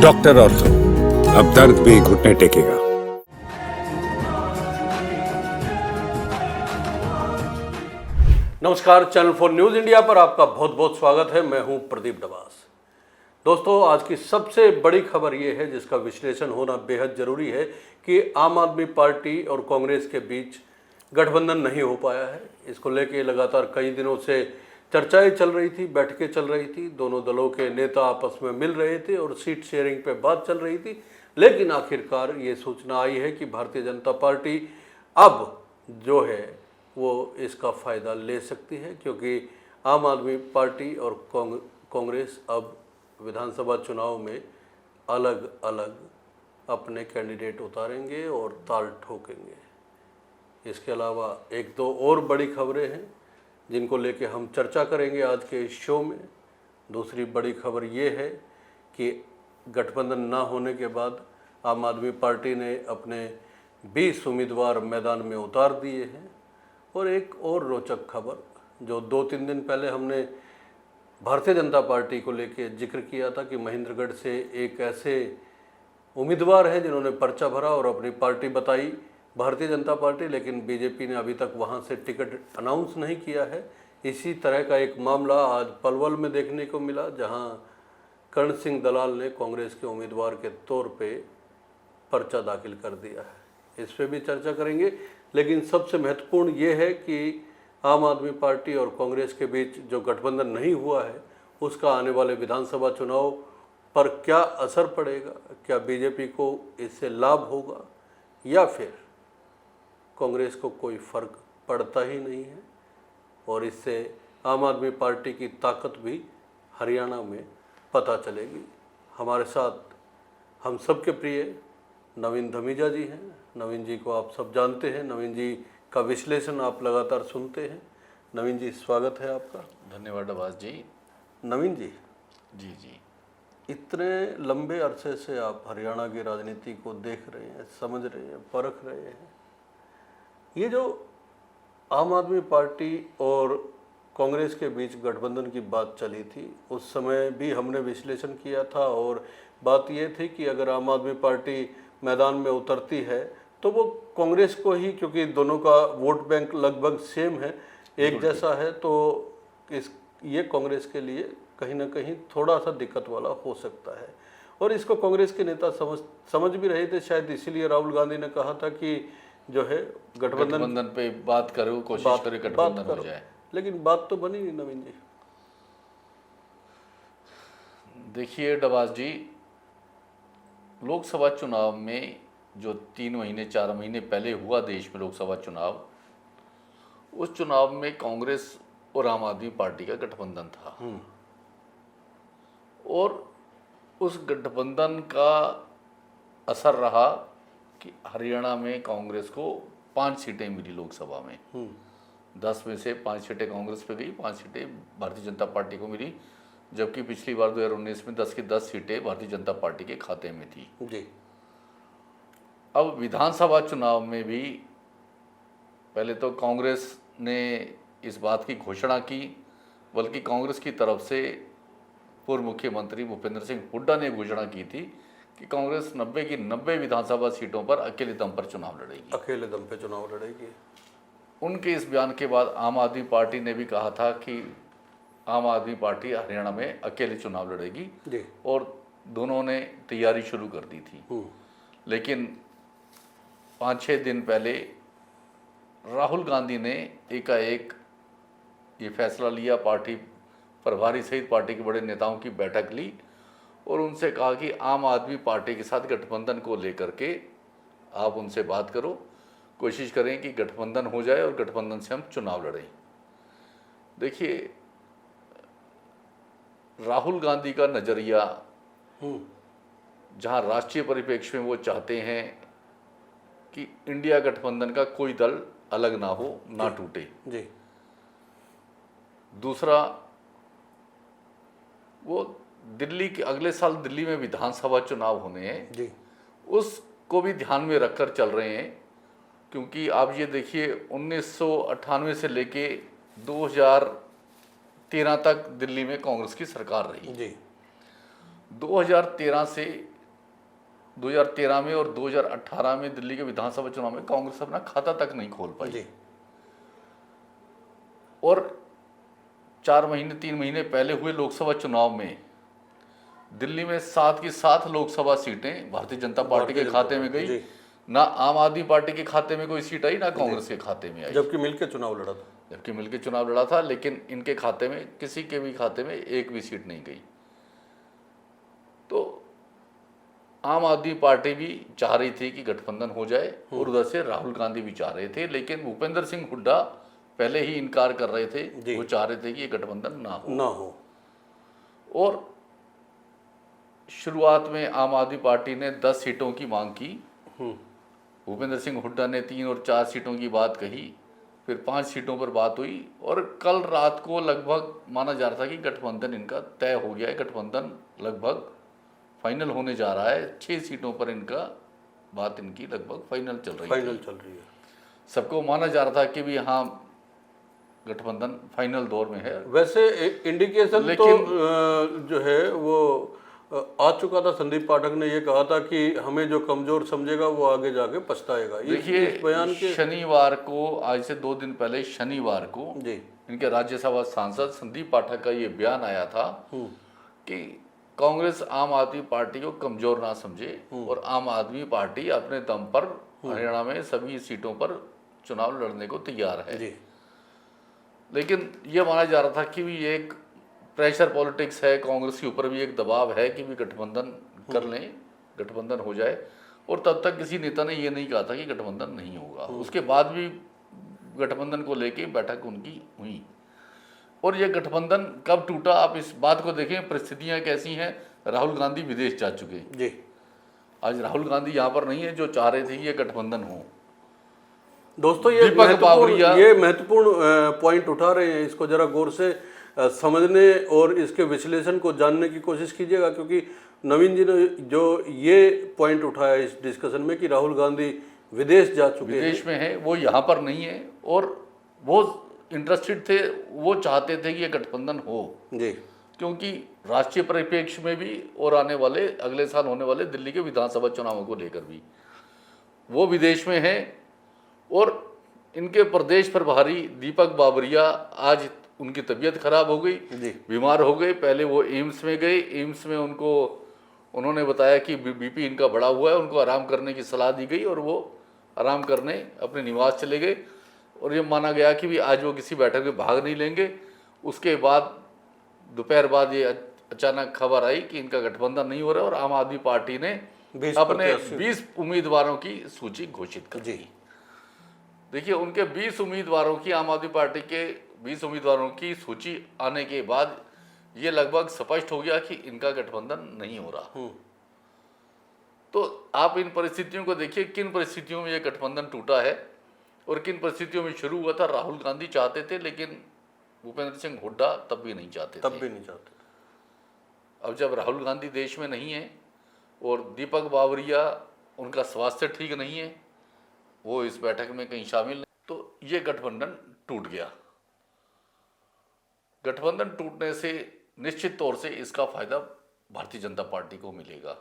Doctor ortho, अब दर्द भी घुटने टेकेगा। नमस्कार, चैनल 4 न्यूज़ इंडिया पर आपका बहुत बहुत स्वागत है। मैं हूं प्रदीप डबास। दोस्तों, आज की सबसे बड़ी खबर यह है जिसका विश्लेषण होना बेहद ज़रूरी है कि आम आदमी पार्टी और कांग्रेस के बीच गठबंधन नहीं हो पाया है। इसको लेके लगातार कई दिनों से चर्चाएं चल रही थी, बैठकें चल रही थी, दोनों दलों के नेता आपस में मिल रहे थे और सीट शेयरिंग पे बात चल रही थी। लेकिन आखिरकार ये सूचना आई है कि भारतीय जनता पार्टी अब जो है वो इसका फ़ायदा ले सकती है, क्योंकि आम आदमी पार्टी और कांग्रेस अब विधानसभा चुनाव में अलग अलग अपने कैंडिडेट उतारेंगे और ताल ठोकेंगे। इसके अलावा एक दो और बड़ी खबरें हैं जिनको लेके हम चर्चा करेंगे आज के इस शो में। दूसरी बड़ी खबर ये है कि गठबंधन ना होने के बाद आम आदमी पार्टी ने अपने 20 उम्मीदवार मैदान में उतार दिए हैं। और एक और रोचक खबर जो 2-3 दिन पहले हमने भारतीय जनता पार्टी को लेके जिक्र किया था कि महेंद्रगढ़ से एक ऐसे उम्मीदवार हैं जिन्होंने पर्चा भरा और अपनी पार्टी बताई भारतीय जनता पार्टी, लेकिन बीजेपी ने अभी तक वहां से टिकट अनाउंस नहीं किया है। इसी तरह का एक मामला आज पलवल में देखने को मिला, जहां कर्ण सिंह दलाल ने कांग्रेस के उम्मीदवार के तौर पे पर्चा दाखिल कर दिया है। इस पर भी चर्चा करेंगे, लेकिन सबसे महत्वपूर्ण ये है कि आम आदमी पार्टी और कांग्रेस के बीच जो गठबंधन नहीं हुआ है उसका आने वाले विधानसभा चुनाव पर क्या असर पड़ेगा। क्या बीजेपी को इससे लाभ होगा या फिर कांग्रेस को कोई फ़र्क पड़ता ही नहीं है, और इससे आम आदमी पार्टी की ताकत भी हरियाणा में पता चलेगी। हमारे साथ हम सबके प्रिय नवीन धमीजा जी हैं। नवीन जी को आप सब जानते हैं, नवीन जी का विश्लेषण आप लगातार सुनते हैं। नवीन जी, स्वागत है आपका। धन्यवाद डबास जी। नवीन जी जी इतने लंबे अरसे से आप हरियाणा की राजनीति को देख रहे हैं, समझ रहे हैं, परख रहे हैं। ये जो आम आदमी पार्टी और कांग्रेस के बीच गठबंधन की बात चली थी, उस समय भी हमने विश्लेषण किया था और बात ये थी कि अगर आम आदमी पार्टी मैदान में उतरती है तो वो कांग्रेस को ही, क्योंकि दोनों का वोट बैंक लगभग सेम है, एक जैसा है, तो ये कांग्रेस के लिए कहीं ना कहीं थोड़ा सा दिक्कत वाला हो सकता है। और इसको कांग्रेस के नेता समझ भी रहे थे। शायद इसीलिए राहुल गांधी ने कहा था कि जो है गठबंधन पे बात करो, कोशिश करो गठबंधन हो जाए। लेकिन बात तो बनी नहीं नवीन जी। देखिए डबास जी, लोकसभा चुनाव में जो 3 महीने 4 महीने पहले हुआ देश में लोकसभा चुनाव, उस चुनाव में कांग्रेस और आम आदमी पार्टी का गठबंधन था। और उस गठबंधन का असर रहा कि हरियाणा में कांग्रेस को 5 सीटें मिली लोकसभा में। 10 में से 5 सीटें कांग्रेस पे गई, 5 सीटें भारतीय जनता पार्टी को मिली, जबकि पिछली बार 2019 में 10 की 10 सीटें भारतीय जनता पार्टी के खाते में थी जी। अब विधानसभा चुनाव में भी पहले तो कांग्रेस ने इस बात की घोषणा की, बल्कि कांग्रेस की तरफ से पूर्व मुख्यमंत्री भूपेंद्र सिंह हुड्डा ने घोषणा की थी कि कांग्रेस 90 की 90 विधानसभा सीटों पर अकेले दम पर चुनाव लड़ेगी। अकेले दम पे चुनाव लड़ेगी। उनके इस बयान के बाद आम आदमी पार्टी ने भी कहा था कि आम आदमी पार्टी हरियाणा में अकेले चुनाव लड़ेगी जी। और दोनों ने तैयारी शुरू कर दी थी। लेकिन 5-6 दिन पहले राहुल गांधी ने एकाएक ये फैसला लिया, पार्टी प्रभारी सहित पार्टी के बड़े नेताओं की बैठक ली और उनसे कहा कि आम आदमी पार्टी के साथ गठबंधन को लेकर के आप उनसे बात करो, कोशिश करें कि गठबंधन हो जाए और गठबंधन से हम चुनाव लड़ें। देखिए, राहुल गांधी का नज़रिया जहां राष्ट्रीय परिप्रेक्ष्य में वो चाहते हैं कि इंडिया गठबंधन का कोई दल अलग ना हो, ना टूटे जी। दूसरा, वो दिल्ली के अगले साल दिल्ली में विधानसभा चुनाव होने हैं जी। उसको भी ध्यान में रखकर चल रहे हैं, क्योंकि आप ये देखिए 1998 से लेके 2013 तक दिल्ली में कांग्रेस की सरकार रही। जी। 2013 से 2013 में और 2018 में दिल्ली के विधानसभा चुनाव में कांग्रेस अपना खाता तक नहीं खोल पाई जी। और 4 महीने 3 महीने पहले हुए लोकसभा चुनाव में दिल्ली में 7 की 7 लोकसभा सीटें भारतीय जनता पार्टी के खाते में गई। जी। ना आम आदमी पार्टी के खाते में कोई सीट आई, ना कांग्रेस के खाते में आई, जबकि मिलकर चुनाव लड़ा था। जबकि मिलकर चुनाव लड़ा था, लेकिन इनके खाते में, किसी के भी खाते में एक भी सीट नहीं गई। तो आम आदमी पार्टी भी चाह रही थी कि गठबंधन हो जाए और उधर से राहुल गांधी भी चाह रहे थे, लेकिन भूपेंद्र सिंह हुड्डा पहले ही इनकार कर रहे थे। वो चाह रहे थे कि ये गठबंधन ना हो। और शुरुआत में आम आदमी पार्टी ने 10 सीटों की मांग की, भूपेंद्र सिंह हुड्डा ने 3 और 4 सीटों की बात कही, फिर 5 सीटों पर बात हुई और कल रात को लगभग माना जा रहा था कि गठबंधन इनका तय हो गया है, गठबंधन लगभग फाइनल होने जा रहा है। 6 सीटों पर इनका बात इनकी लगभग फाइनल चल रही है। सबको माना जा रहा था कि भी हाँ गठबंधन फाइनल दौर में है। वैसे इंडिकेशन तो जो है वो आ चुका था। संदीप पाठक ने ये कहा था कि हमें जो कमजोर समझेगा वो आगे जाके पछताएगा। देखिए, बयान के शनिवार को, आज से 2 दिन पहले शनिवार को जी इनके राज्यसभा सांसद संदीप पाठक का ये बयान आया था कि कांग्रेस आम आदमी पार्टी को कमजोर ना समझे और आम आदमी पार्टी अपने दम पर हरियाणा में सभी सीटों पर चुनाव लड़ने को तैयार है। जी। लेकिन ये माना जा रहा था कि भी एक प्रेशर पॉलिटिक्स है, कांग्रेस के ऊपर भी एक दबाव है कि भी गठबंधन कर लें, गठबंधन हो जाए। और तब तक किसी नेता ने ये नहीं कहा था कि गठबंधन नहीं होगा। उसके बाद भी गठबंधन को लेके बैठक उनकी हुई और ये गठबंधन कब टूटा, आप इस बात को देखें। परिस्थितियां कैसी हैं, राहुल गांधी विदेश जा चुके हैं। जी। आज राहुल गांधी यहाँ पर नहीं है जो चाह रहे थे कि ये गठबंधन हो। दोस्तों ये महत्वपूर्ण पॉइंट उठा रहे हैं, इसको जरा गौर से समझने और इसके विश्लेषण को जानने की कोशिश कीजिएगा, क्योंकि नवीन जी ने जो ये पॉइंट उठाया इस डिस्कशन में कि राहुल गांधी विदेश जा चुके हैं, विदेश में है, वो यहाँ पर नहीं है और वो इंटरेस्टेड थे, वो चाहते थे कि ये गठबंधन हो जी, क्योंकि राष्ट्रीय परिप्रेक्ष्य में भी और आने वाले अगले साल होने वाले दिल्ली के विधानसभा चुनावों को लेकर भी वो विदेश में है। और इनके प्रदेश प्रभारी दीपक बाबरिया, आज उनकी तबीयत खराब हो गई, बीमार हो गए। पहले वो एम्स में गए, एम्स में उन्होंने बताया कि बीपी इनका बढ़ा हुआ है, उनको आराम करने की सलाह दी गई और वो आराम करने अपने निवास चले गए। और ये माना गया कि भी आज वो किसी बैठक में भाग नहीं लेंगे। उसके बाद दोपहर बाद ये अचानक खबर आई कि इनका गठबंधन नहीं हो रहा और आम आदमी पार्टी ने अपने 20 उम्मीदवारों की सूची घोषित कर दी। देखिए, उनके 20 उम्मीदवारों की, आम आदमी पार्टी के 20 उम्मीदवारों की सूची आने के बाद ये लगभग स्पष्ट हो गया कि इनका गठबंधन नहीं हो रहा। तो आप इन परिस्थितियों को देखिए, किन परिस्थितियों में ये गठबंधन टूटा है और किन परिस्थितियों में शुरू हुआ था। राहुल गांधी चाहते थे, लेकिन भूपेंद्र सिंह हुड्डा तब भी नहीं चाहते। अब जब राहुल गांधी देश में नहीं है और दीपक बाबरिया, उनका स्वास्थ्य ठीक नहीं है, वो इस बैठक में कहीं शामिल नहीं, तो ये गठबंधन टूट गया। गठबंधन टूटने से निश्चित तौर से इसका फायदा भारतीय जनता पार्टी को मिलेगा।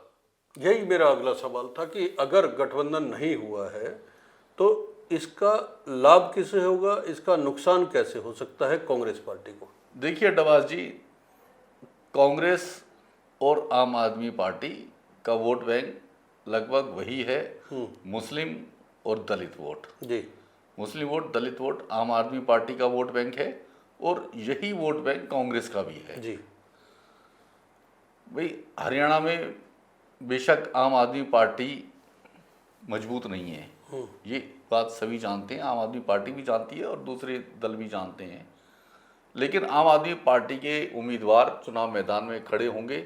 यही मेरा अगला सवाल था कि अगर गठबंधन नहीं हुआ है तो इसका लाभ किसे होगा, इसका नुकसान कैसे हो सकता है कांग्रेस पार्टी को? देखिए डबास जी, कांग्रेस और आम आदमी पार्टी का वोट बैंक लगभग वही है, मुस्लिम और दलित वोट। जी। मुस्लिम वोट, दलित वोट आम आदमी पार्टी का वोट बैंक है और यही वोट बैंक कांग्रेस का भी है। जी। भाई, हरियाणा में बेशक आम आदमी पार्टी मजबूत नहीं है, ये बात सभी जानते हैं, आम आदमी पार्टी भी जानती है और दूसरे दल भी जानते हैं। लेकिन आम आदमी पार्टी के उम्मीदवार चुनाव मैदान में खड़े होंगे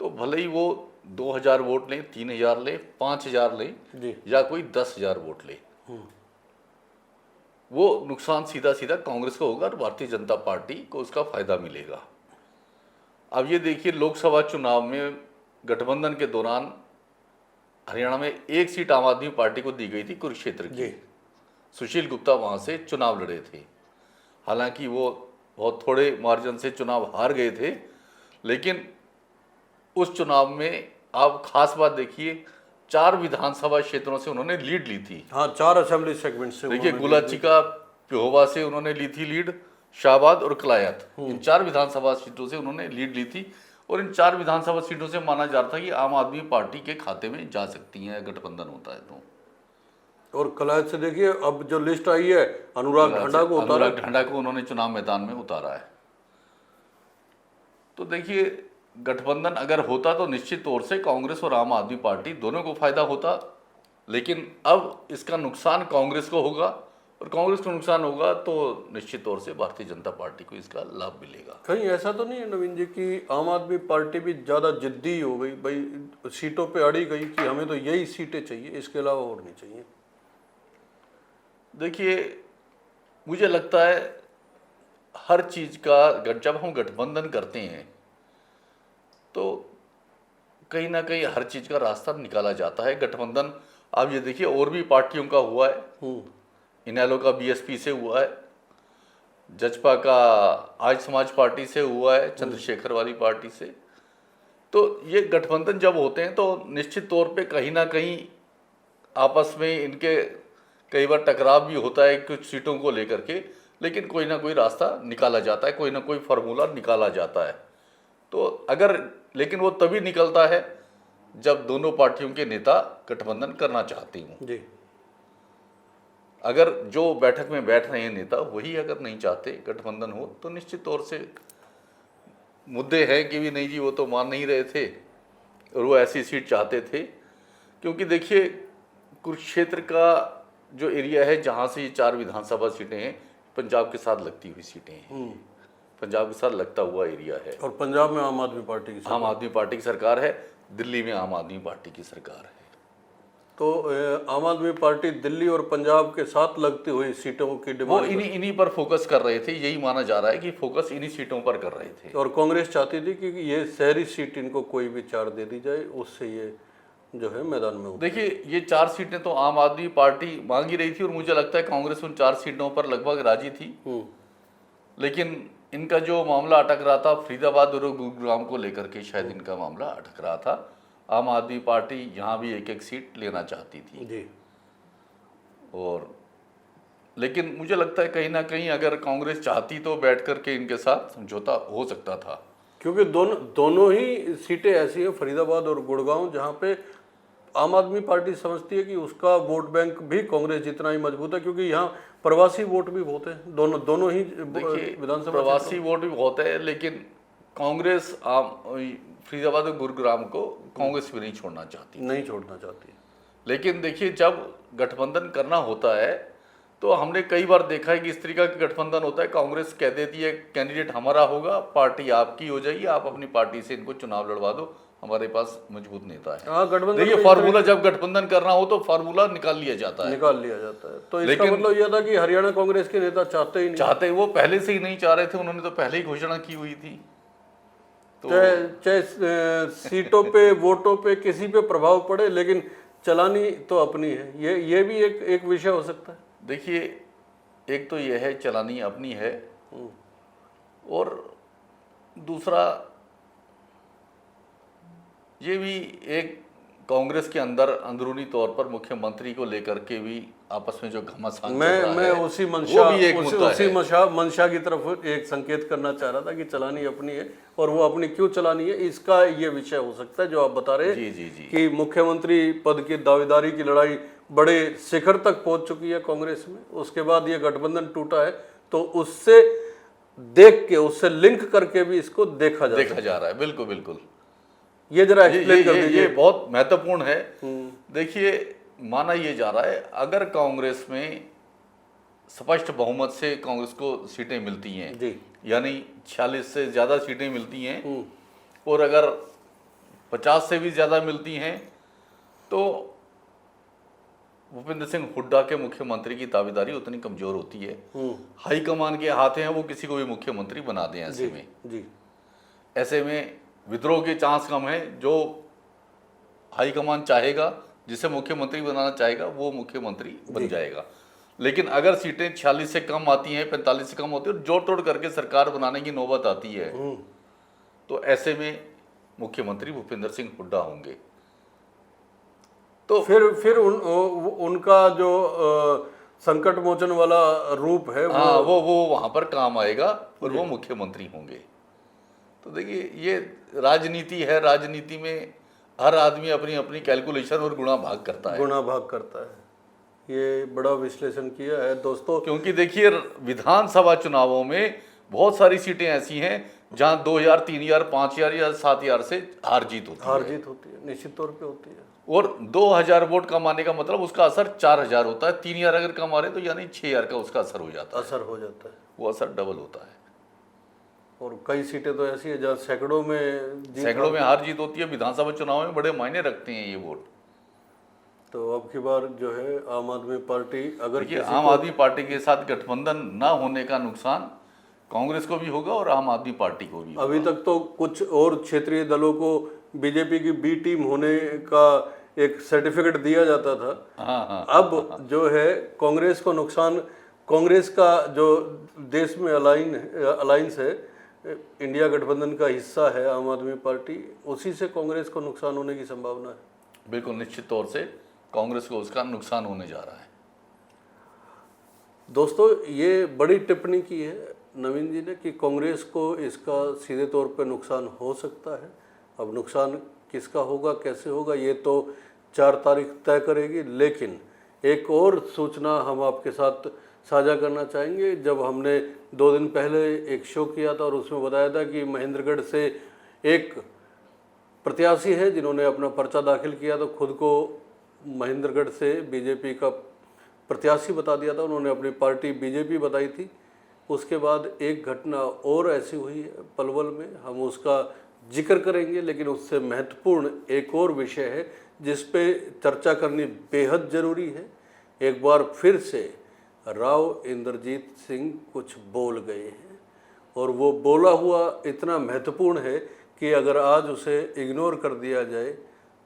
तो भले ही वो 2000 वोट लें, 3000 लें, 5000 लें या कोई 10,000 वोट ले, वो नुकसान सीधा सीधा कांग्रेस को होगा और भारतीय जनता पार्टी को उसका फायदा मिलेगा। अब ये देखिए, लोकसभा चुनाव में गठबंधन के दौरान हरियाणा में एक सीट आम आदमी पार्टी को दी गई थी, कुरुक्षेत्र की। सुशील गुप्ता वहां से चुनाव लड़े थे, हालांकि वो बहुत थोड़े मार्जिन से चुनाव हार गए थे, लेकिन उस चुनाव में आप खास बात देखिए, 4 विधानसभा क्षेत्रों से उन्होंने लीड ली थी। हाँ, 4 असेंबली सेगमेंट से देखिए, उन्होंने गुलाचिका पिहोवा से उन्होंने ली थी लीड, शाहबाद और कलायत, इन 4 विधानसभा सीटों से उन्होंने लीड ली थी। और इन 4 विधानसभा सीटों से माना जा रहा था कि आम आदमी पार्टी के खाते में जा सकती हैं, गठबंधन होता है तो। और कलायत से देखिए अब जो लिस्ट आई है, अनुराग ढांडा को उतारा। अनुराग ढांडा को उन्होंने चुनाव मैदान में उतारा है। तो देखिए, गठबंधन अगर होता तो निश्चित तौर से कांग्रेस और आम आदमी पार्टी दोनों को फायदा होता, लेकिन अब इसका नुकसान कांग्रेस को होगा, और कांग्रेस को नुकसान होगा तो निश्चित तौर से भारतीय जनता पार्टी को इसका लाभ मिलेगा। कहीं ऐसा तो नहीं है नवीन जी कि आम आदमी पार्टी भी ज़्यादा जिद्दी हो गई, भाई सीटों पे अड़ी गई कि हमें तो यही सीटें चाहिए, इसके अलावा और नहीं चाहिए? देखिए, मुझे लगता है हर चीज़ का जब हम गठबंधन करते हैं तो कहीं ना कहीं हर चीज़ का रास्ता निकाला जाता है। गठबंधन आप ये देखिए, और भी पार्टियों का हुआ है। इनेलो का बीएसपी से हुआ है, जजपा का आज समाज पार्टी से हुआ है, चंद्रशेखर वाली पार्टी से। तो ये गठबंधन जब होते हैं तो निश्चित तौर पे कहीं ना कहीं आपस में इनके कई बार टकराव भी होता है कुछ सीटों को लेकर के, लेकिन कोई ना कोई रास्ता निकाला जाता है, कोई ना कोई फार्मूला निकाला जाता है। तो अगर, लेकिन वो तभी निकलता है जब दोनों पार्टियों के नेता गठबंधन करना चाहते हों। जी। अगर जो बैठक में बैठ रहे हैं नेता वही अगर नहीं चाहते गठबंधन हो तो निश्चित तौर से मुद्दे हैं कि भी नहीं जी वो तो मान नहीं रहे थे और वो ऐसी सीट चाहते थे। क्योंकि देखिए, कुरुक्षेत्र का जो एरिया है जहाँ से ये 4 विधानसभा सीटें हैं, पंजाब के साथ लगती हुई सीटें हैं, पंजाब के साथ लगता हुआ एरिया है। और पंजाब में आम आदमी पार्टी की आम आदमी पार्टी की सरकार है, दिल्ली में आम आदमी पार्टी की सरकार है। तो आम आदमी पार्टी दिल्ली और पंजाब के साथ लगती हुई सीटों की वो डिमांड इन्हीं पर फोकस कर रहे थे, यही माना जा रहा है कि फोकस इन्हीं सीटों पर कर रहे थे। और कांग्रेस चाहती थी कि ये शहरी सीट इनको कोई भी 4 दे दी जाए, उससे ये जो है मैदान में उतरे। देखिए, ये 4 सीटें तो आम आदमी पार्टी मांग ही रही थी और मुझे लगता है कांग्रेस उन 4 सीटों पर लगभग राजी थी। लेकिन इनका जो मामला अटक रहा था फरीदाबाद और गुरुग्राम को लेकर के, शायद इनका मामला अटक रहा था। आम आदमी पार्टी यहाँ भी एक सीट लेना चाहती थी जी। और लेकिन मुझे लगता है कहीं ना कहीं अगर कांग्रेस चाहती तो बैठ करके इनके साथ समझौता हो सकता था। क्योंकि दोनों ही सीटें ऐसी हैं, फरीदाबाद और गुड़गांव, जहाँ पे आम आदमी पार्टी समझती है कि उसका वोट बैंक भी कांग्रेस जितना ही मजबूत है, क्योंकि यहाँ प्रवासी वोट भी बहुत है। दोनों ही विधानसभा प्रवासी वोट भी बहुत है, लेकिन कांग्रेस फरीदाबाद और गुरुग्राम को कांग्रेस भी नहीं छोड़ना चाहती। लेकिन देखिए, जब गठबंधन करना होता है तो हमने कई बार देखा है कि इस तरीका का गठबंधन होता है, कांग्रेस कह देती है कैंडिडेट हमारा होगा, पार्टी आपकी हो जाएगी, आप अपनी पार्टी से इनको चुनाव लड़वा दो, हमारे पास मजबूत नेता है। देखिए, फार्मूला जब गठबंधन करना हो तो फार्मूला निकाल लिया जाता है। तो इसका मतलब यह था कि हरियाणा कांग्रेस के नेता चाहते वो पहले से ही नहीं चाह रहे थे, उन्होंने तो पहले ही घोषणा की हुई थी। तो चाहे सीटों पे, वोटों पे, किसी पे प्रभाव पड़े, लेकिन चलानी तो अपनी है। ये भी एक विषय हो सकता है। देखिए, एक तो यह है चलानी अपनी है, और दूसरा ये भी एक कांग्रेस के अंदर अंदरूनी तौर पर मुख्यमंत्री को लेकर के भी आपस में जो घमासान मैं उसी मंशा की तरफ एक संकेत करना चाह रहा था कि चलानी अपनी है, और वो अपनी क्यों चलानी है इसका ये विषय हो सकता है जो आप बता रहे हैं। जी। कि मुख्यमंत्री पद की दावेदारी की लड़ाई बड़े शिखर तक पहुंच चुकी है कांग्रेस में, उसके बाद ये गठबंधन टूटा है, तो उससे देख के, उससे लिंक करके भी इसको देखा जा रहा है। बिल्कुल। ये जरा एक्सप्लेन कर दीजिए। ये बहुत महत्वपूर्ण है। देखिए, माना ये जा रहा है अगर कांग्रेस में स्पष्ट बहुमत से कांग्रेस को सीटें मिलती हैं जी, यानी 46 से ज़्यादा सीटें मिलती हैं, और अगर 50 से भी ज़्यादा मिलती हैं तो भूपेंद्र सिंह हुड्डा के मुख्यमंत्री की दावेदारी उतनी कमजोर होती है। हाईकमान के हाथ हैं, वो किसी को भी मुख्यमंत्री बना दें। ऐसे में विद्रोह के चांस कम है। जो हाईकमान चाहेगा, जिसे मुख्यमंत्री बनाना चाहेगा, वो मुख्यमंत्री बन जाएगा। लेकिन अगर सीटें 46 से कम आती हैं, 45 से कम होती है और जोड़ तोड़ करके सरकार बनाने की नौबत आती है, तो ऐसे में मुख्यमंत्री भूपेंद्र सिंह हुड्डा होंगे। तो फिर उनका जो संकट मोचन वाला रूप है हाँ वो वहां पर काम आएगा और वो मुख्यमंत्री होंगे। तो देखिए ये राजनीति है, राजनीति में हर आदमी अपनी अपनी कैलकुलेशन और गुणा भाग करता है। ये बड़ा विश्लेषण किया है दोस्तों। क्योंकि देखिए विधानसभा चुनावों में बहुत सारी सीटें ऐसी हैं जहां 2000, 3000, 5000 या 7000 से हार जीत होती है, निश्चित तौर पे होती है। और 2000 वोट कमाने का मतलब उसका असर 4000 होता है। 3000 अगर कमा रहे तो यानी 6000 का उसका असर हो जाता है। वो असर डबल होता है। और कई सीटें तो ऐसी है जहाँ सैकड़ों में हार जीत होती है। विधानसभा चुनाव में बड़े मायने रखते हैं ये वोट। तो अब की बार जो है आम आदमी पार्टी अगर आम आदमी पार्टी के साथ गठबंधन ना होने का नुकसान कांग्रेस को भी होगा और आम आदमी पार्टी को भी होगा। अभी तक तो कुछ और क्षेत्रीय दलों को बीजेपी की बी टीम होने का एक सर्टिफिकेट दिया जाता था। अब जो है कांग्रेस को नुकसान, कांग्रेस का जो देश में अलायंस है, इंडिया गठबंधन का हिस्सा है आम आदमी पार्टी, उसी से कांग्रेस को नुकसान होने की संभावना है। बिल्कुल निश्चित तौर से कांग्रेस को उसका नुकसान होने जा रहा है। दोस्तों ये बड़ी टिप्पणी की है नवीन जी ने कि कांग्रेस को इसका सीधे तौर पर नुकसान हो सकता है। अब नुकसान किसका होगा, कैसे होगा, ये तो 4 तारीख तय करेगी। लेकिन एक और सूचना हम आपके साथ साझा करना चाहेंगे। जब हमने 2 दिन पहले एक शो किया था और उसमें बताया था कि महेंद्रगढ़ से एक प्रत्याशी है जिन्होंने अपना पर्चा दाखिल किया, तो खुद को महेंद्रगढ़ से बीजेपी का प्रत्याशी बता दिया था। उन्होंने अपनी पार्टी बीजेपी बताई थी। उसके बाद एक घटना और ऐसी हुई है पलवल में, हम उसका जिक्र करेंगे। लेकिन उससे महत्वपूर्ण एक और विषय है जिस पे चर्चा करनी बेहद ज़रूरी है। एक बार फिर से राव इंद्रजीत सिंह कुछ बोल गए हैं और वो बोला हुआ इतना महत्वपूर्ण है कि अगर आज उसे इग्नोर कर दिया जाए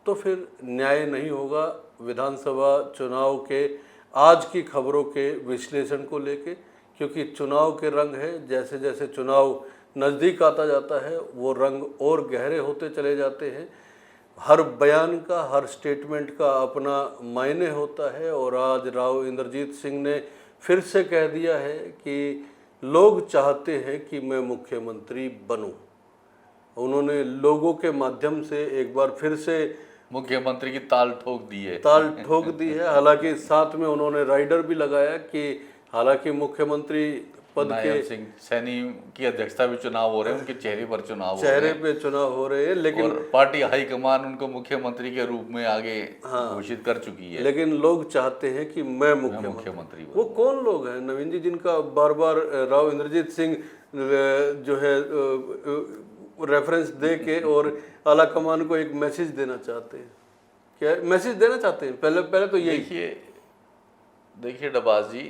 तो फिर न्याय नहीं होगा विधानसभा चुनाव के आज की खबरों के विश्लेषण को लेके। क्योंकि चुनाव के रंग है, जैसे जैसे चुनाव नज़दीक आता जाता है वो रंग और गहरे होते चले जाते हैं। हर बयान का, हर स्टेटमेंट का अपना मायने होता है। और आज राव इंद्रजीत सिंह ने फिर से कह दिया है कि लोग चाहते हैं कि मैं मुख्यमंत्री बनूं। उन्होंने लोगों के माध्यम से एक बार फिर से मुख्यमंत्री की ताल ठोक दी है। हालांकि साथ में उन्होंने राइडर भी लगाया कि हालांकि मुख्यमंत्री पद के सिंह सैनी की अध्यक्षता में चुनाव हो रहे हैं, उनके चेहरे पे चुनाव हो रहे हैं। लेकिन पार्टी हाईकमान उनको मुख्यमंत्री के रूप में आगे घोषित कर चुकी है। लेकिन लोग चाहते हैं कि मैं मुख्यमंत्री। वो कौन लोग हैं नवीन जी जिनका बार बार राव इंद्रजीत सिंह जो है रेफरेंस दे के और आला कमान को एक मैसेज देना चाहते हैं? क्या मैसेज देना चाहते हैं? पहले तो यही देखिए डबास जी,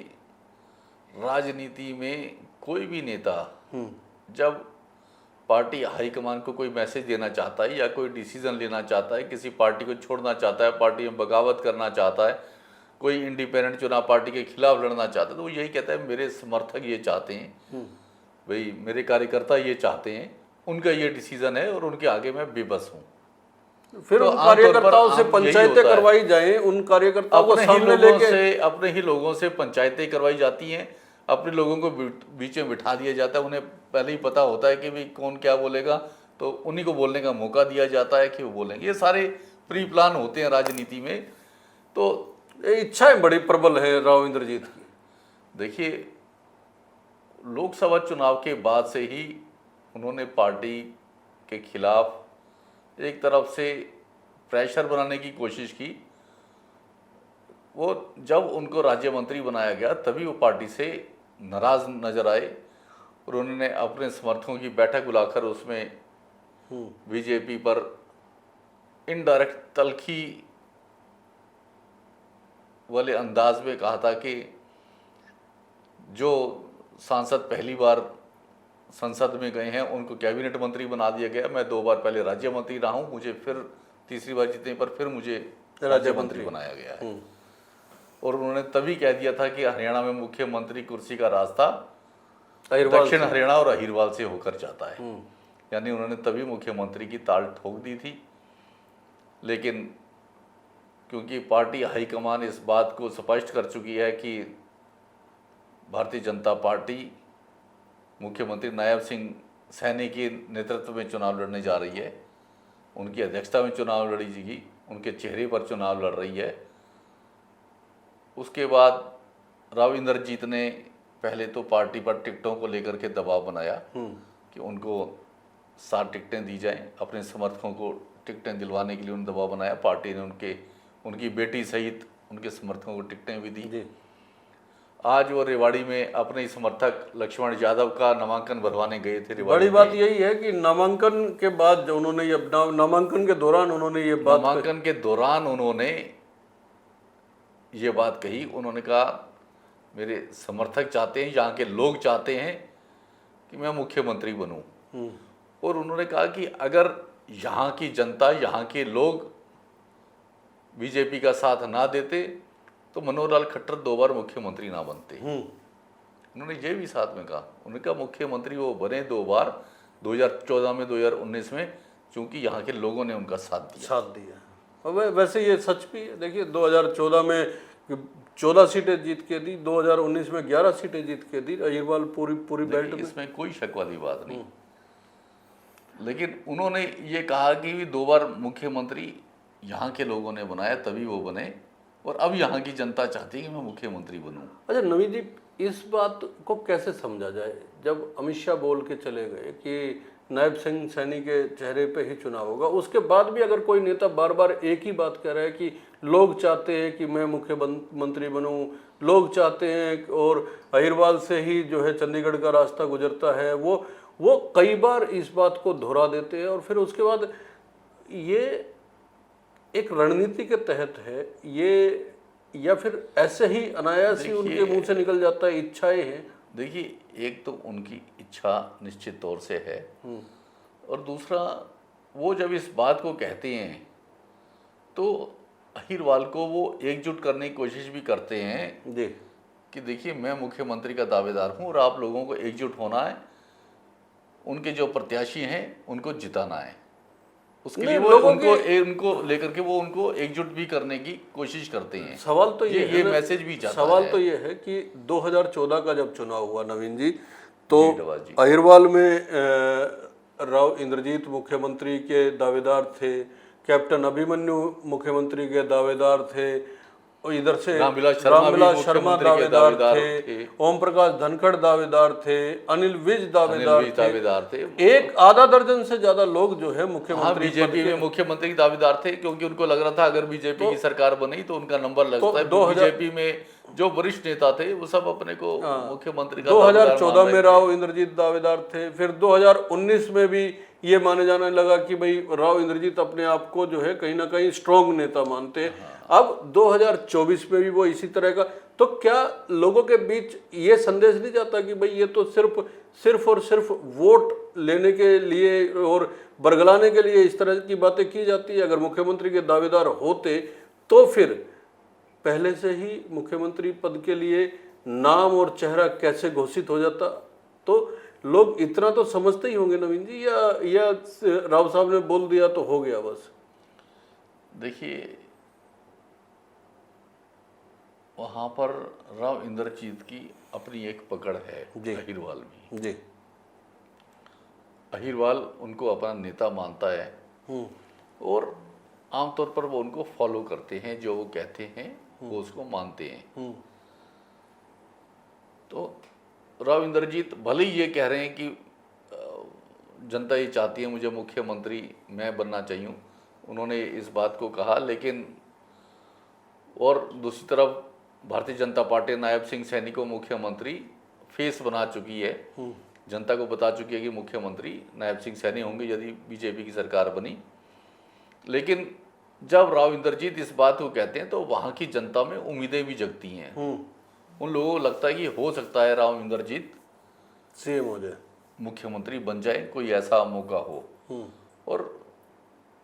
राजनीति में कोई भी नेता जब पार्टी हाईकमान को कोई मैसेज देना चाहता है या कोई डिसीजन लेना चाहता है, किसी पार्टी को छोड़ना चाहता है, पार्टी में बगावत करना चाहता है, कोई इंडिपेंडेंट चुनाव पार्टी के खिलाफ लड़ना चाहता है, तो वो यही कहता है मेरे समर्थक ये चाहते हैं, भाई मेरे कार्यकर्ता ये चाहते हैं, उनका ये डिसीजन है और उनके आगे मैं बेबस हूँ। फिर तो उन कार्यकर्ताओं से पंचायतें करवाई जाएं, उन कार्यकर्ताओं को सामने लेके अपने ही लोगों से पंचायतें करवाई जाती हैं, अपने लोगों को बीच में बिठा दिया जाता है। उन्हें पहले ही पता होता है कि भाई कौन क्या बोलेगा, तो उन्हीं को बोलने का मौका दिया जाता है कि वो बोलेंगे। ये सारे प्री प्लान होते हैं राजनीति में। तो इच्छाएं बड़ी प्रबल है राव इंद्रजीत की। देखिए लोकसभा चुनाव के बाद से ही उन्होंने पार्टी के खिलाफ एक तरफ से प्रेशर बनाने की कोशिश की। वो जब उनको राज्य मंत्री बनाया गया तभी वो पार्टी से नाराज नजर आए और उन्होंने अपने समर्थकों की बैठक बुलाकर उसमें बीजेपी पर इनडायरेक्ट तलखी वाले अंदाज में कहा था कि जो सांसद पहली बार संसद में गए हैं उनको कैबिनेट मंत्री बना दिया गया। मैं 2 बार पहले राज्य मंत्री रहा हूं, मुझे फिर तीसरी बार जीतने पर फिर मुझे राज्य मंत्री बनाया गया है। और उन्होंने तभी कह दिया था कि हरियाणा में मुख्यमंत्री कुर्सी का रास्ता दक्षिण हरियाणा और अहिरवाल से होकर जाता है। यानी उन्होंने तभी मुख्यमंत्री की ताल ठोक दी थी। लेकिन क्योंकि पार्टी हाईकमान इस बात को स्पष्ट कर चुकी है कि भारतीय जनता पार्टी मुख्यमंत्री नायब सिंह सैनी के नेतृत्व में चुनाव लड़ने जा रही है, उनकी अध्यक्षता में चुनाव लड़ी जाएगी, उनके चेहरे पर चुनाव लड़ रही है। उसके बाद राव इंद्रजीत ने पहले तो पार्टी पर टिकटों को लेकर के दबाव बनाया कि उनको 7 टिकटें दी जाएं। अपने समर्थकों को टिकटें दिलवाने के लिए उन्होंने दबाव बनाया। पार्टी ने उनकी बेटी सहित उनके समर्थकों को टिकटें भी दी। आज वो रेवाड़ी में अपने समर्थक लक्ष्मण यादव का नामांकन भरवाने गए थे। बड़ी बात यही है कि नामांकन के बाद जो उन्होंने ये नामांकन के दौरान उन्होंने ये बात नामांकन के दौरान उन्होंने ये बात कही। उन्होंने कहा मेरे समर्थक चाहते हैं, यहाँ के लोग चाहते हैं कि मैं मुख्यमंत्री बनूं। और उन्होंने कहा कि अगर यहाँ की जनता, यहाँ के लोग बीजेपी का साथ ना देते तो मनोहर लाल खट्टर 2 बार मुख्यमंत्री ना बनते। उन्होंने ये भी साथ में कहा, उन्होंने कहा मुख्यमंत्री वो बने 2 बार, 2014 में, 2019 में, क्योंकि यहाँ के लोगों ने उनका साथ दिया। और वैसे ये सच भी है। देखिए 2014 में 14 सीटें जीत के दी, 2019 में 11 सीटें जीत के दी अहिरवाल पूरी बेल्ट में। इसमें कोई शक वाली बात नहीं। लेकिन उन्होंने ये कहा कि भी 2 बार मुख्यमंत्री यहाँ के लोगों ने बनाया, तभी वो बने, और अब यहाँ की जनता चाहती है कि मैं मुख्यमंत्री बनूं। अच्छा नवीन जी, इस बात को कैसे समझा जाए जब अमित शाह बोल के चले गए कि नायब सिंह सैनी के चेहरे पे ही चुनाव होगा, उसके बाद भी अगर कोई नेता बार बार एक ही बात कह रहा है कि लोग चाहते हैं कि मैं मुख्यमंत्री बनूं, लोग चाहते हैं, और अहिरवाल से ही जो है चंडीगढ़ का रास्ता गुजरता है, वो कई बार इस बात को दोहरा देते हैं, और फिर उसके बाद ये एक रणनीति के तहत है ये, या फिर ऐसे ही अनायास ही उनके मुंह से निकल जाता है, इच्छाएं हैं? देखिए, एक तो उनकी इच्छा निश्चित तौर से है, और दूसरा वो जब इस बात को कहते हैं तो अहिरवाल को वो एकजुट करने की कोशिश भी करते हैं जी कि देखिए मैं मुख्यमंत्री का दावेदार हूँ और आप लोगों को एकजुट होना है, उनके जो प्रत्याशी हैं उनको जिताना है। उसके लिए वो उनको लेकर के वो उनको एकजुट भी करने की कोशिश करते हैं। सवाल तो ये मैसेज भी जाता सवाल है। तो ये है कि 2014 का जब चुनाव हुआ नवीन जी, तो अहिरवाल में राव इंद्रजीत मुख्यमंत्री के दावेदार थे, कैप्टन अभिमन्यु मुख्यमंत्री के दावेदार थे, और इधर से रामविलास शर्मा दावेदार थे, ओम प्रकाश धनखड़ दावेदार थे, अनिल विज दावेदार थे। एक आधा दर्जन से ज्यादा लोग जो है मुख्यमंत्री बीजेपी में मुख्यमंत्री दावेदार थे, क्योंकि उनको लग रहा था अगर बीजेपी की सरकार बनी तो उनका नंबर लगता है। बीजेपी में जो वरिष्ठ नेता थे वो सब अपने को मुख्यमंत्री का 2014 में राव इंद्रजीत दावेदार थे, फिर 2019 में भी ये माने जाने लगा कि भाई राव इंद्रजीत अपने आप को जो है कहीं ना कहीं स्ट्रॉन्ग नेता मानते हैं। अब 2024 में भी वो इसी तरह का, तो क्या लोगों के बीच ये संदेश नहीं जाता कि भाई ये तो सिर्फ और सिर्फ वोट लेने के लिए और बरगलाने के लिए इस तरह की बातें की जाती है? अगर मुख्यमंत्री के दावेदार होते तो फिर पहले से ही मुख्यमंत्री पद के लिए नाम और चेहरा कैसे घोषित हो जाता? तो लोग इतना तो समझते ही होंगे नवीन जी, या राव साहब ने बोल दिया तो हो गया बस? देखिए, वहाँ पर राव इंद्रजीत की अपनी एक पकड़ है अहिरवाल में जी। अहिरवाल उनको अपना नेता मानता है और आमतौर पर वो उनको फॉलो करते हैं, जो वो कहते हैं वो उसको मानते हैं। तो राव इंद्रजीत भले ही ये कह रहे हैं कि जनता ये चाहती है मुझे मुख्यमंत्री मैं बनना चाहिए, उन्होंने इस बात को कहा, लेकिन और दूसरी तरफ भारतीय जनता पार्टी नायब सिंह सैनी को मुख्यमंत्री फेस बना चुकी है, जनता को बता चुकी है कि मुख्यमंत्री नायब सिंह सैनी होंगे यदि बीजेपी की सरकार बनी। लेकिन जब राव इंद्रजीत इस बात को कहते हैं तो वहाँ की जनता में उम्मीदें भी जगती हैं। उन लोगों को लगता है कि हो सकता है राव इंद्रजीत सीएम हो जाए, मुख्यमंत्री बन जाए, कोई ऐसा मौका हो। और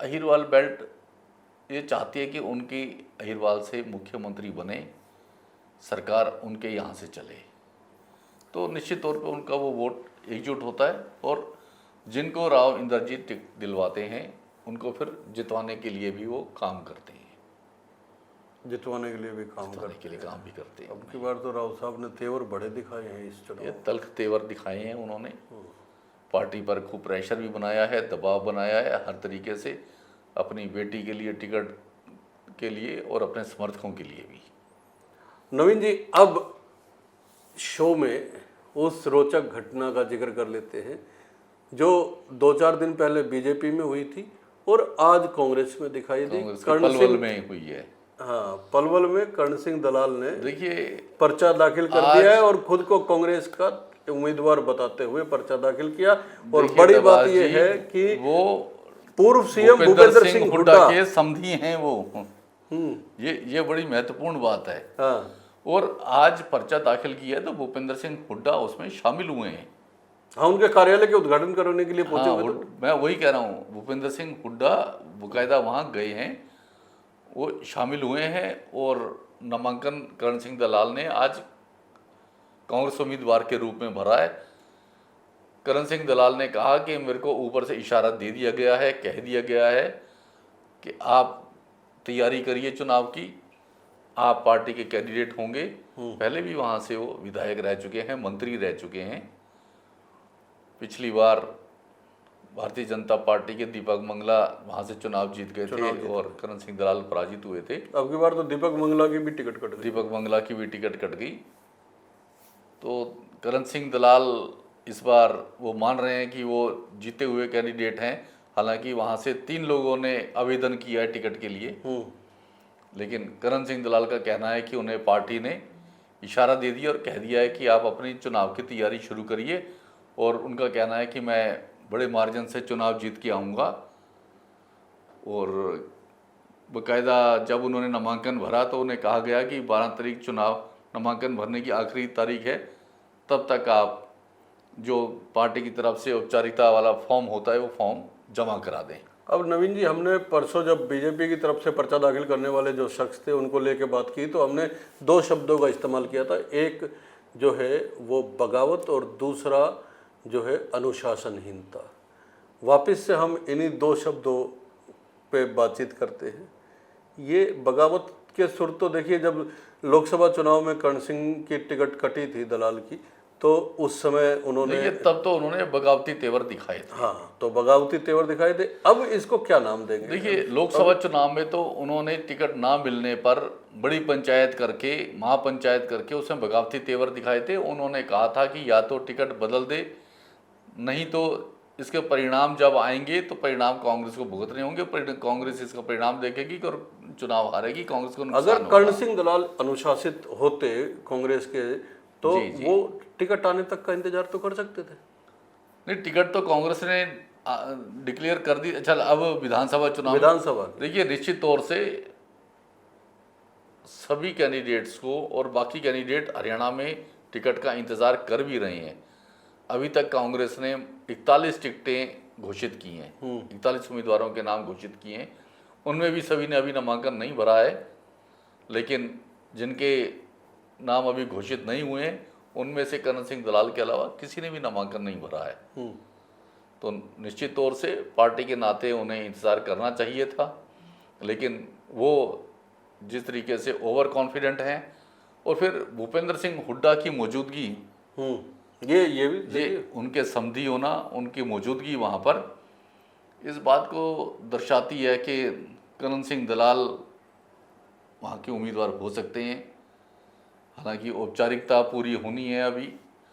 अहिरवाल बेल्ट ये चाहती है कि उनकी अहिरवाल से मुख्यमंत्री बने, सरकार उनके यहाँ से चले, तो निश्चित तौर पे उनका वो वोट एकजुट होता है। और जिनको राव इंद्रजीत टिकट दिलवाते हैं उनको फिर जितवाने के लिए भी वो काम करते हैं, जितवाने के लिए भी काम जितवाने करते के लिए काम भी करते हैं। अब की बार तो राव साहब ने तेवर बड़े दिखाए हैं इस ये चुनाव। तल्ख तेवर दिखाए हैं उन्होंने, पार्टी पर खूब प्रेशर भी बनाया है, दबाव बनाया है हर तरीके से, अपनी बेटी के लिए टिकट के लिए और अपने समर्थकों के लिए भी। नवीन जी, अब शो में उस रोचक घटना का जिक्र कर लेते हैं जो 2-4 दिन पहले बीजेपी में हुई थी और आज कांग्रेस में दिखाई दी। कांग्रेस के पलवल में हुई है। हाँ, पलवल में कर्ण सिंह दलाल ने देखिए पर्चा दाखिल कर दिया है और खुद को कांग्रेस का उम्मीदवार बताते हुए पर्चा दाखिल किया। और बड़ी बात यह है कि वो पूर्व सीएम भूपेंद्र सिंह हुड्डा के समधी हैं वो। ये बड़ी महत्वपूर्ण बात है। हाँ, और आज पर्चा दाखिल किया है तो भूपेंद्र सिंह हुड्डा उसमें शामिल हुए हैं। हाँ, उनके कार्यालय के उद्घाटन करने के लिए पहुंचे हुए थे। मैं वही कह रहा हूँ, भूपेंद्र सिंह हुड्डा बाकायदा वहाँ गए हैं, वो शामिल हुए हैं। और नामांकन कर्ण सिंह दलाल ने आज कांग्रेस उम्मीदवार के रूप में भरा है। कर्ण सिंह दलाल ने कहा कि मेरे को ऊपर से इशारा दे दिया गया है, कह दिया गया है कि आप तैयारी करिए चुनाव की, आप पार्टी के कैंडिडेट होंगे। पहले भी वहाँ से वो विधायक रह चुके हैं, मंत्री रह चुके हैं। पिछली बार भारतीय जनता पार्टी के दीपक मंगला वहाँ से चुनाव जीत गए थे और कर्ण सिंह दलाल पराजित हुए थे। अब की बार तो दीपक मंगला की भी टिकट कट गई। दीपक मंगला की भी टिकट कट गई। तो कर्ण सिंह दलाल इस बार वो मान रहे हैं कि वो जीते हुए कैंडिडेट हैं। हालांकि वहाँ से 3 लोगों ने आवेदन किया है टिकट के लिए, लेकिन कर्ण सिंह दलाल का कहना है कि उन्हें पार्टी ने इशारा दे दिया और कह दिया है कि आप अपनी चुनाव की तैयारी शुरू करिए। और उनका कहना है कि मैं बड़े मार्जिन से चुनाव जीत के आऊँगा। और बाकायदा जब उन्होंने नामांकन भरा तो उन्हें कहा गया कि 12 तारीख चुनाव नामांकन भरने की आखिरी तारीख है, तब तक आप जो पार्टी की तरफ से औपचारिकता वाला फॉर्म होता है वो फॉर्म जमा करा दें। अब नवीन जी, हमने परसों जब बीजेपी की तरफ से पर्चा दाखिल करने वाले जो शख्स थे उनको लेके बात की तो हमने 2 शब्दों का इस्तेमाल किया था। एक जो है वो बगावत और दूसरा जो है अनुशासनहीनता। वापस से हम इन्हीं 2 शब्दों पे बातचीत करते हैं। ये बगावत के सुर तो देखिए, जब लोकसभा चुनाव में कर्ण सिंह की टिकट कटी थी दलाल की तो उस समय उन्होंने तब तो उन्होंने बगावती तेवर दिखाए थे। हाँ, तो बगावती तेवर दिखाए थे। अब इसको क्या नाम देंगे? देखिए, लोकसभा चुनाव में तो उन्होंने टिकट ना मिलने पर बड़ी पंचायत करके, महापंचायत करके उसमें बगावती तेवर दिखाए थे। उन्होंने कहा था कि या तो टिकट बदल दे, नहीं तो इसके परिणाम जब आएंगे तो परिणाम कांग्रेस को भुगतने होंगे। कांग्रेस इसका परिणाम देखेगी और चुनाव हारेगी, कांग्रेस को नुकसान अगर कर्ण सिंह दलाल अनुशासित होते कांग्रेस के तो वो टिकट आने तक का इंतजार तो कर सकते थे। नहीं, टिकट तो कांग्रेस ने डिक्लेयर कर दी। अच्छा, अब विधानसभा चुनाव, देखिए निश्चित तौर से सभी कैंडिडेट्स को और बाकी कैंडिडेट हरियाणा में टिकट का इंतजार कर भी रहे हैं। अभी तक कांग्रेस ने 41 टिकटें घोषित की हैं, 41 उम्मीदवारों के नाम घोषित किए हैं। उनमें भी सभी ने अभी नामांकन नहीं भरा है, लेकिन जिनके नाम अभी घोषित नहीं हुए हैं उनमें से कर्ण सिंह दलाल के अलावा किसी ने भी नामांकन नहीं भरा है। तो निश्चित तौर से पार्टी के नाते उन्हें इंतज़ार करना चाहिए था, लेकिन वो जिस तरीके से ओवर कॉन्फिडेंट हैं और फिर भूपेंद्र सिंह हुड्डा की मौजूदगी, ये उनके समधी होना, उनकी मौजूदगी वहाँ पर इस बात को दर्शाती है कि कर्ण सिंह दलाल वहाँ के उम्मीदवार हो सकते हैं। हालांकि औपचारिकता पूरी होनी है अभी।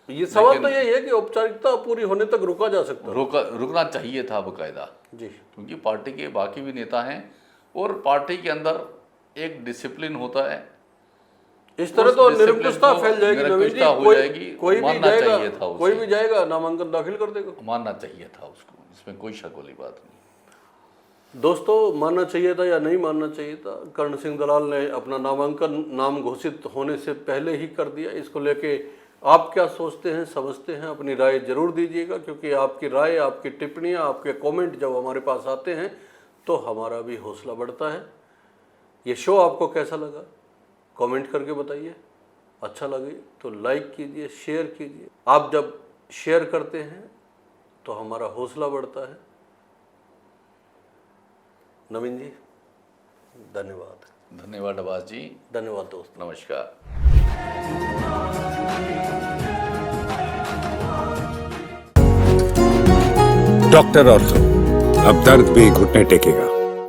ये सवाल तो यही है कि औपचारिकता पूरी होने तक रुका जा सकता है। रुकना चाहिए था बाकायदा जी, क्योंकि पार्टी के बाकी भी नेता हैं और पार्टी के अंदर एक डिसिप्लिन होता है। इस तरह तो निरंकुशता फैल जाएगी, कोई भी जाएगा नामांकन दाखिल कर देगा। मानना चाहिए था उसको, इसमें कोई शक वाली बात नहीं। दोस्तों, मानना चाहिए था या नहीं मानना चाहिए था, कर्ण सिंह दलाल ने अपना नामांकन नाम घोषित होने से पहले ही कर दिया। इसको लेके आप क्या सोचते हैं, समझते हैं? अपनी राय जरूर दीजिएगा, क्योंकि आपकी राय, आपकी टिप्पणियां, आपके कमेंट जब हमारे पास आते हैं तो हमारा भी हौसला बढ़ता है। ये शो आपको कैसा लगा कमेंट करके बताइए। अच्छा लगे तो लाइक कीजिए, शेयर कीजिए। आप जब शेयर करते हैं तो हमारा हौसला बढ़ता है। नवीन जी धन्यवाद। धन्यवाद अब्बास जी। धन्यवाद दोस्त। नमस्कार। डॉक्टर ऑर्थो, अब दर्द भी घुटने टेकेगा।